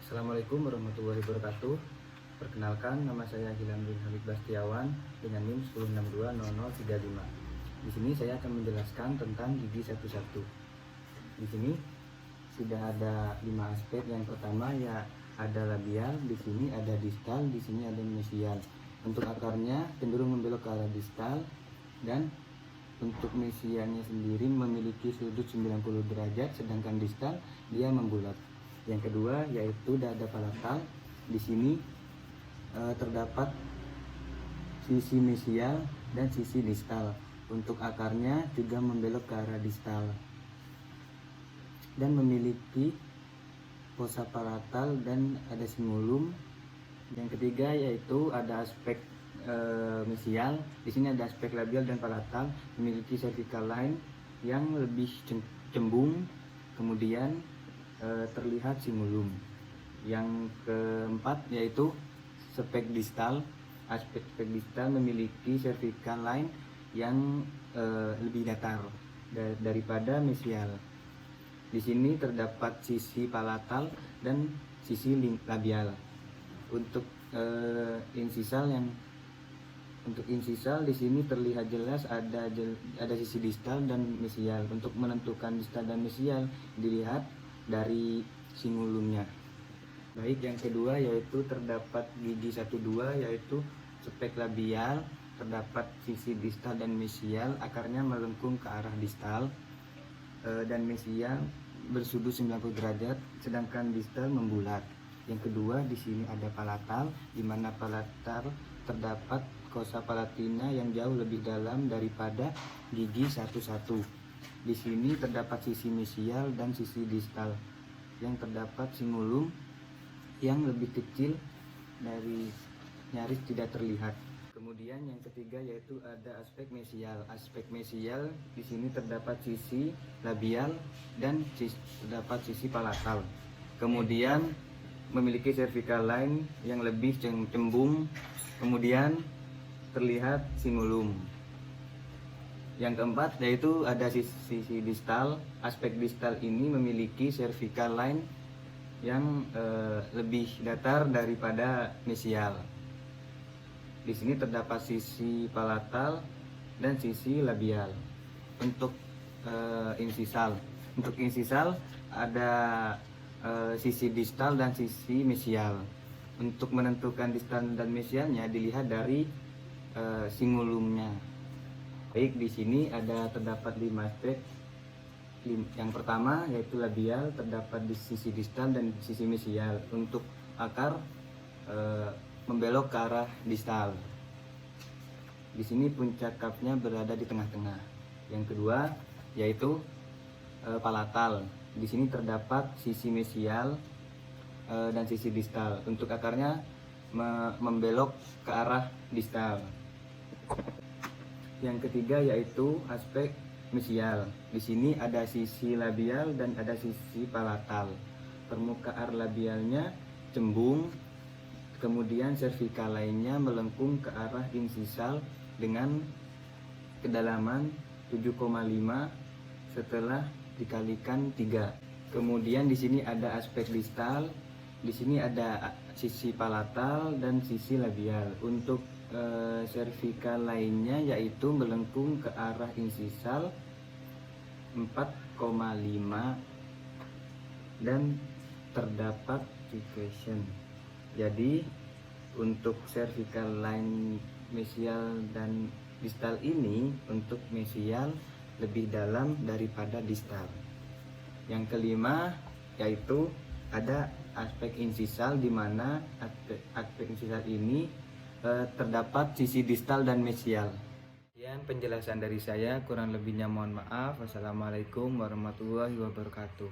Assalamualaikum warahmatullahi wabarakatuh. Perkenalkan, nama saya Gilang bin Habib Bastiawan dengan NIM 10620035. Di sini saya akan menjelaskan tentang gigi satu-satu. Di sini sudah ada 5 aspek. Yang pertama ya ada labial, di sini ada distal, di sini ada mesial. Untuk akarnya cenderung membelok ke arah distal, dan untuk mesialnya sendiri memiliki sudut 90 derajat, sedangkan distal dia membulat. Yang kedua yaitu dada palatal. Di sini terdapat sisi mesial dan sisi distal. Untuk akarnya juga membelok ke arah distal dan memiliki fossa palatal dan ada cingulum. Yang ketiga yaitu ada aspek mesial. Di sini ada aspek labial dan palatal, memiliki cervical line yang lebih cembung, kemudian terlihat cingulum. Yang keempat yaitu aspek distal. Aspek distal memiliki cervical line yang lebih datar daripada mesial. Di sini terdapat sisi palatal dan sisi labial. Untuk insisal di sini terlihat jelas ada sisi distal dan mesial. Untuk menentukan distal dan mesial dilihat dari cingulumnya. Baik, yang kedua yaitu terdapat gigi 12 yaitu aspek labial, terdapat sisi distal dan mesial, akarnya melengkung ke arah distal dan mesial bersudut 90 derajat, sedangkan distal membulat. Yang kedua di sini ada palatal, di mana palatal terdapat fossa palatina yang jauh lebih dalam daripada gigi satu-satu. Di sini terdapat sisi mesial dan sisi distal yang terdapat cingulum yang lebih kecil dari nyaris tidak terlihat. Kemudian yang ketiga yaitu ada aspek mesial. Aspek mesial di sini terdapat sisi labial dan terdapat sisi palatal. Kemudian memiliki cervical line yang lebih cembung, kemudian terlihat cingulum. Yang keempat yaitu ada sisi distal. Aspek distal ini memiliki cervical line yang lebih datar daripada mesial. Di sini terdapat sisi palatal dan sisi labial. Untuk insisal ada sisi distal dan sisi mesial. Untuk menentukan distal dan mesialnya dilihat dari cingulumnya. Baik, di sini terdapat 5 aspek. Yang pertama yaitu labial, terdapat di sisi distal dan sisi mesial. Untuk akar membelok ke arah distal. Di sini puncak cupnya berada di tengah-tengah. Yang kedua yaitu palatal. Di sini terdapat sisi mesial dan sisi distal. Untuk akarnya membelok ke arah distal. Yang ketiga yaitu aspek mesial. Di sini ada sisi labial dan ada sisi palatal. Permukaan labialnya cembung, kemudian cervical lainnya melengkung ke arah insisal dengan kedalaman 7,5 setelah dikalikan 3. Kemudian di sini ada aspek distal. Di sini ada sisi palatal dan sisi labial. Untuk cervical lainnya yaitu melengkung ke arah insisal 4,5 dan terdapat depression. Jadi untuk cervical line mesial dan distal ini, untuk mesial lebih dalam daripada distal. Yang kelima yaitu ada aspek insisal, di mana aspek insisal ini terdapat sisi distal dan mesial. Sekian penjelasan dari saya, kurang lebihnya mohon maaf. Wassalamualaikum warahmatullahi wabarakatuh.